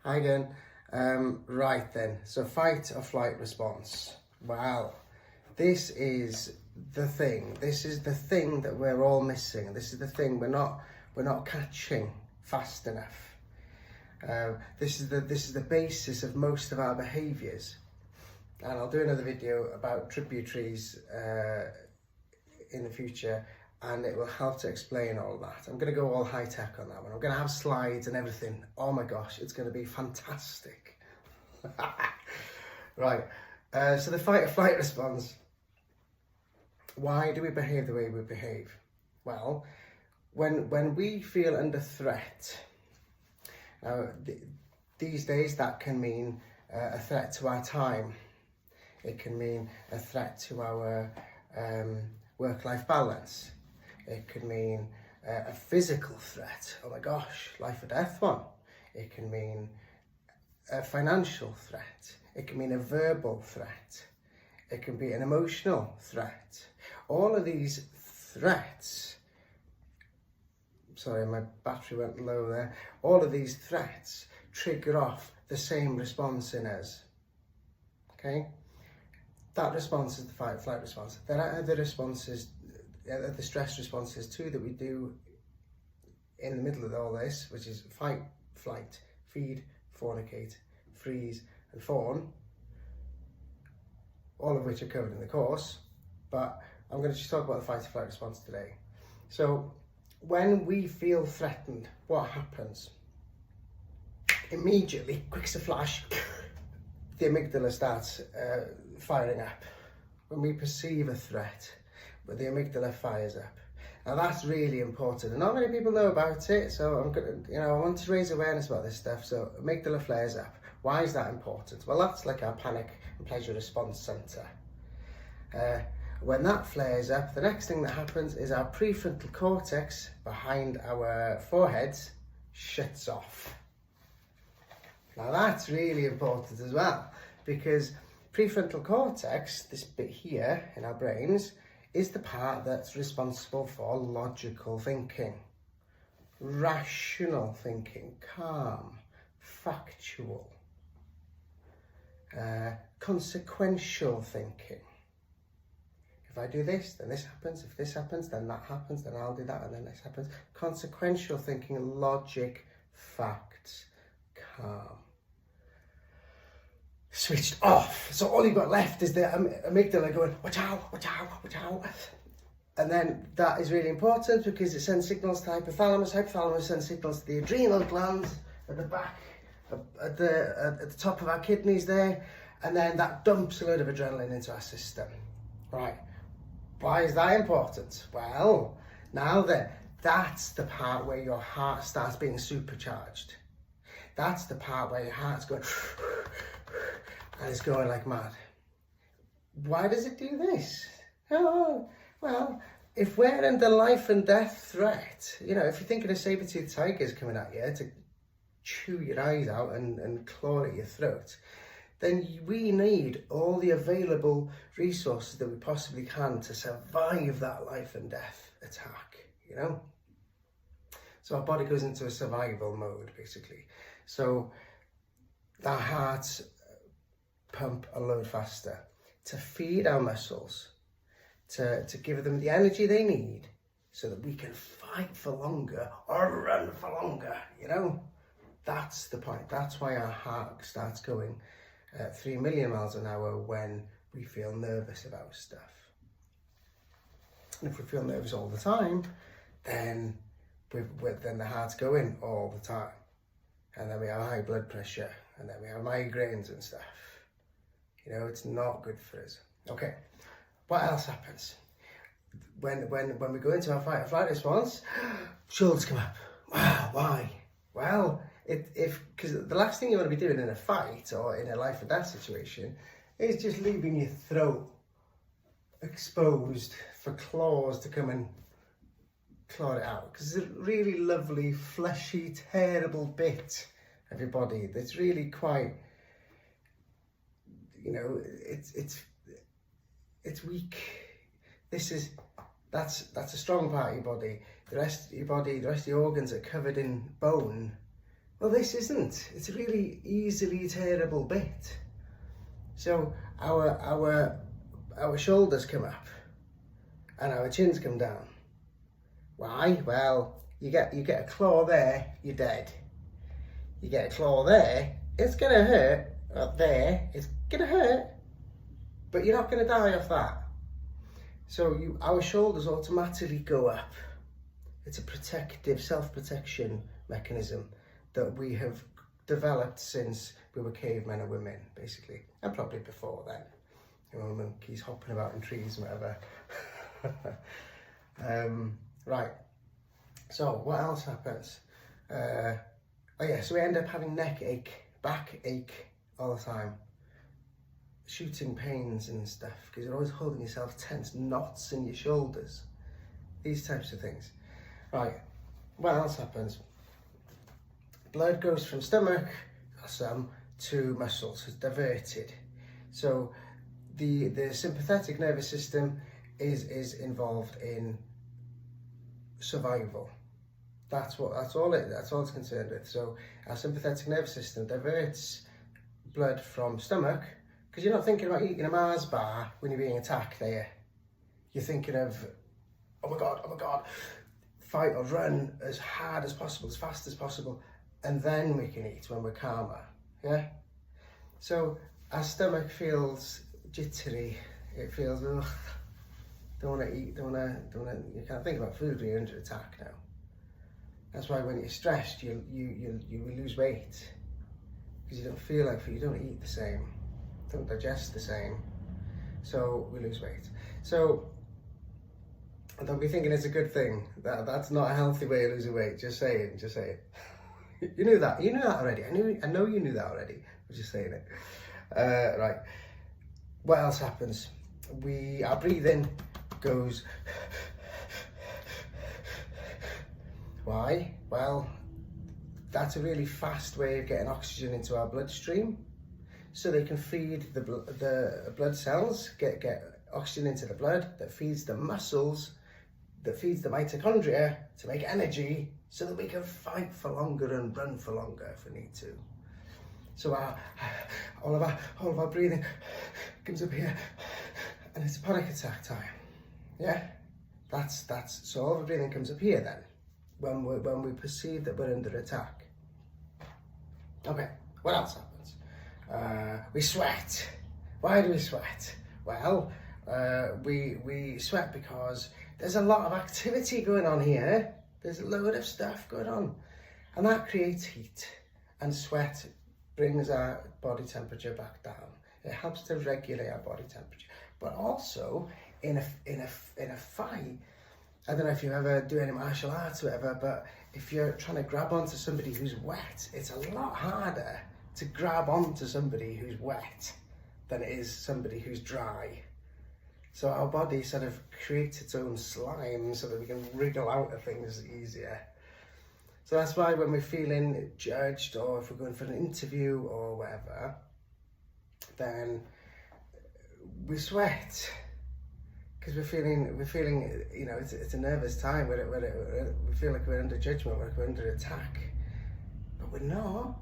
Hi again. Right then, so fight or flight response. Well, this is the thing. This is the thing that we're all missing. This is the thing we're not catching fast enough. This is the basis of most of our behaviours. And I'll do another video about tributaries in the future, and it will help to explain all that. I'm going to go all high tech on that one. I'm going to have slides and everything. Oh my gosh, it's going to be fantastic. Right, so the fight or flight response. Why do we behave the way we behave? Well, when we feel under threat, these days that can mean a threat to our time. It can mean a threat to our work-life balance. It could mean a physical threat. Oh my gosh, life or death one. It can mean a financial threat. It can mean a verbal threat. It can be an emotional threat. All of these threats, sorry, my battery went low there. All of these threats trigger off the same response in us. Okay? That response is the fight-flight response. There are other responses, the stress responses too, that we do in the middle of all this, which is fight, flight, feed, fornicate, freeze, and fawn, all of which are covered in the course. But I'm going to just talk about the fight or flight response today. So when we feel threatened, what happens? Immediately, quick as a flash, the amygdala starts firing up. When we perceive a threat, but the amygdala fires up. Now that's really important, and not many people know about it. So I'm gonna, I want to raise awareness about this stuff. So amygdala flares up. Why is that important? Well, that's like our panic and pleasure response center. When that flares up, the next thing that happens is our prefrontal cortex behind our foreheads shuts off. Now that's really important as well, because prefrontal cortex, this bit here in our brains, is the part that's responsible for logical thinking, rational thinking, calm, factual, consequential thinking. If I do this, then this happens. If this happens, then that happens. Then I'll do that, and then this happens. Consequential thinking, logic, facts, calm. Switched off. So all you've got left is the amygdala going, watch out, watch out, watch out. And then that is really important because it sends signals to hypothalamus. Hypothalamus sends signals to the adrenal glands at the back, at the top of our kidneys there. And then that dumps a load of adrenaline into our system. Right. Why is that important? Well, now then, that's the part where your heart starts being supercharged. That's the part where your heart's going and it's going like mad. Why does it do this? Oh, well, if we're under life and death threat, if you're thinking of saber-toothed tigers coming at you to chew your eyes out and claw at your throat, then we need all the available resources that we possibly can to survive that life and death attack, So our body goes into a survival mode, basically. So our hearts pump a load faster to feed our muscles, to give them the energy they need so that we can fight for longer or run for longer, That's the point. That's why our heart starts going 3 million miles an hour when we feel nervous about stuff. And if we feel nervous all the time, then the heart's going all the time. And then we have high blood pressure, and then we have migraines and stuff. It's not good for us. Okay, what else happens? When we go into our fight or flight response, shoulders come up. Wow, why? Well, because the last thing you want to be doing in a fight or in a life or death situation is just leaving your throat exposed for claws to come and claw it out, because it's a really lovely, fleshy, terrible bit of your body that's really quite, it's weak. That's a strong part of your body. The rest of your body, the rest of your organs are covered in bone. Well, this isn't. It's a really easily tearable bit. So our shoulders come up and our chins come down. Why? Well, you get a claw there, you're dead. You get a claw there, it's gonna hurt. There, it's gonna hurt, but you're not gonna die off that. So our shoulders automatically go up. It's a protective, self-protection mechanism that we have developed since we were cavemen and women, basically, and probably before then. You know, monkeys hopping about in trees and whatever. Right. So what else happens? Oh yeah, so we end up having neck ache, back ache all the time. Shooting pains and stuff, because you're always holding yourself tense, knots in your shoulders. These types of things. Right, what else happens? Blood goes from stomach, to muscles, it's diverted. So the sympathetic nervous system is involved in survival. That's all it's concerned with. So our sympathetic nervous system diverts blood from stomach, because you're not thinking about eating a Mars bar when you're being attacked there. You're thinking of, oh my God, fight or run as hard as possible, as fast as possible, and then we can eat when we're calmer, yeah? So our stomach feels jittery, it feels, ugh, don't want to eat, you can't think about food when you're under attack now. That's why when you're stressed, you lose weight, because you don't feel like food, you don't eat the same, don't digest the same, so we lose weight. So don't be thinking it's a good thing. That's not a healthy way of losing weight. Just say it. You knew that already. I know you knew that already. I'm just saying it. Right. What else happens? Our breathing goes. Why? Well, that's a really fast way of getting oxygen into our bloodstream, so they can feed the blood cells, get oxygen into the blood that feeds the muscles, that feeds the mitochondria to make energy, so that we can fight for longer and run for longer if we need to. So all of our breathing comes up here, and it's panic attack time. Yeah, that's so all of our breathing comes up here then, when we perceive that we're under attack. Okay, what else happens? We sweat. Why do we sweat? Well, we sweat because there's a lot of activity going on here. There's a load of stuff going on, and that creates heat, and sweat brings our body temperature back down. It helps to regulate our body temperature. But also in a fight, I don't know if you ever do any martial arts or whatever, but if you're trying to grab onto somebody who's wet, it's a lot harder to grab onto somebody who's wet than it is somebody who's dry. So our body sort of creates its own slime so that we can wriggle out of things easier. So that's why when we're feeling judged, or if we're going for an interview or whatever, then we sweat, because we're feeling, you know, it's a nervous time where we feel like we're under judgment, like we're under attack, but we're not.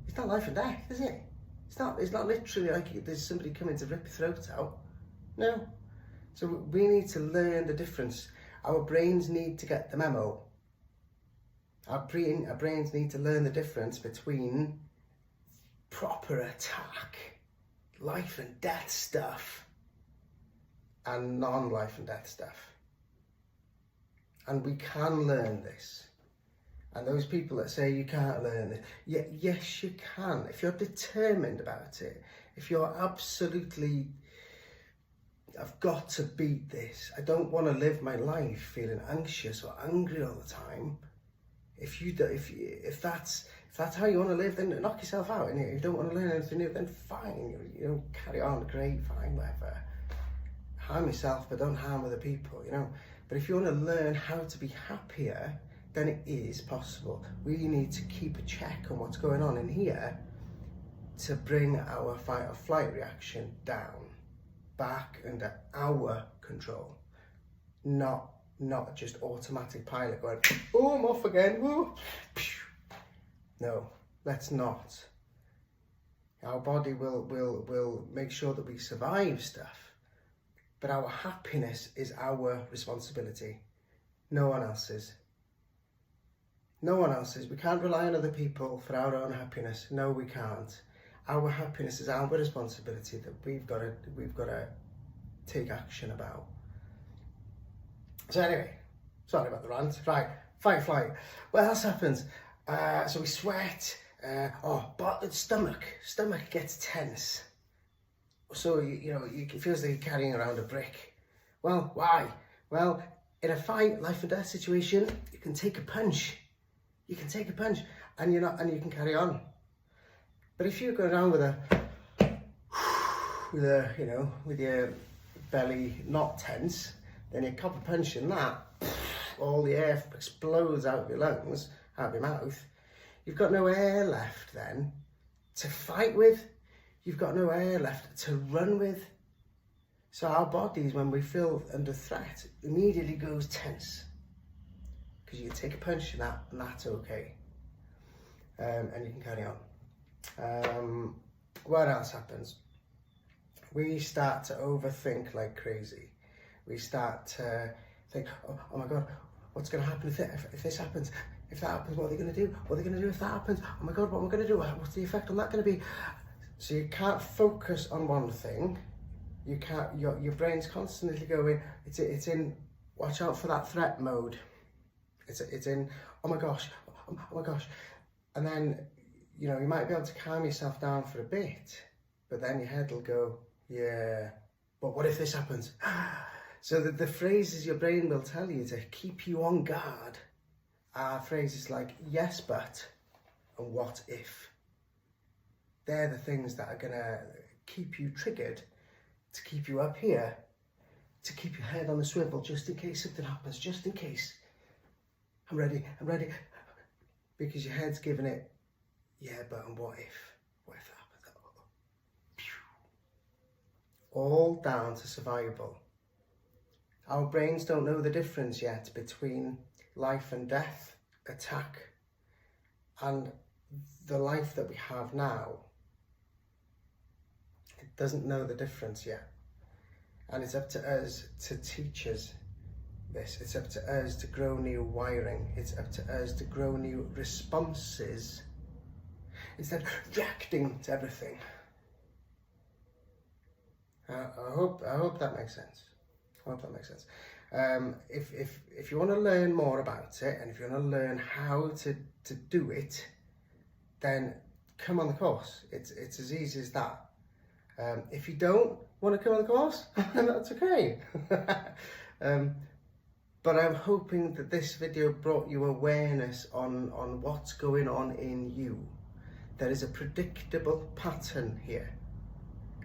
It's not life and death, is it? It's not literally like there's somebody coming to rip your throat out. No. So we need to learn the difference. Our brains need to get the memo. Our brains need to learn the difference between proper attack, life and death stuff, and non-life and death stuff. And we can learn this. And those people that say you can't learn it, yes you can. If you're determined about it, if you're absolutely, I've got to beat this, I don't want to live my life feeling anxious or angry all the time. If that's how you want to live, then knock yourself out. And if you don't want to learn anything new, then fine, you know, carry on, great, fine, whatever. Harm yourself, but don't harm other people, you know. But if you want to learn how to be happier, then it is possible. We need to keep a check on what's going on in here to bring our fight or flight reaction down, back under our control, not just automatic pilot going, oh, I'm off again, woo. No, let's not. Our body will make sure that we survive stuff, but our happiness is our responsibility. No one else's. No one else's. We can't rely on other people for our own happiness. No, we can't. Our happiness is our responsibility that we've got to take action about. So anyway, sorry about the rant. Right, fight, flight. What else happens? So we sweat. But the stomach gets tense. So it feels like you're carrying around a brick. Well, why? Well, in a fight, life and death situation, you can take a punch. You can take a punch, and you can carry on. But if you go around with your belly not tense, then you cop a punch in that, all the air explodes out of your lungs, out of your mouth. You've got no air left then to fight with. You've got no air left to run with. So our bodies, when we feel under threat, immediately goes tense. Because you can take a punch in that, and that's okay. And you can carry on. What else happens? We start to overthink like crazy. We start to think, oh my God, what's going to happen if this happens? If that happens, what are they going to do? What are they going to do if that happens? Oh my God, what am I going to do? What's the effect on that going to be? So you can't focus on one thing. You can't. Your brain's constantly going. It's in. Watch out for that threat mode. It's in. Oh my gosh. Oh my gosh. And then you might be able to calm yourself down for a bit, but then your head will go, yeah. But what if this happens? So the phrases your brain will tell you to keep you on guard are phrases like yes, but, and what if. They're the things that are gonna keep you triggered, to keep you up here, to keep your head on the swivel, just in case something happens, just in case. I'm ready, because your head's giving it, yeah, but and what if that happens? All down to survival. Our brains don't know the difference yet between life and death, attack, and the life that we have now. It doesn't know the difference yet. And it's up to us to teach us this. It's up to us to grow new wiring. It's up to us to grow new responses instead of reacting to everything. I hope that makes sense. I hope that makes sense. If you want to learn more about it, and if you want to learn how to do it, then come on the course. It's as easy as that. If you don't want to come on the course, that's okay. But I'm hoping that this video brought you awareness on what's going on in you. There is a predictable pattern here.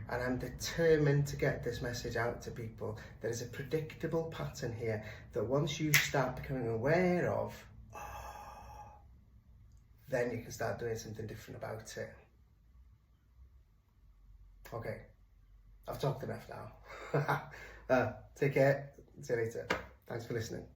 And I'm determined to get this message out to people. There is a predictable pattern here that once you start becoming aware of, then you can start doing something different about it. Okay, I've talked enough now. Take care. See you later. Thanks for listening.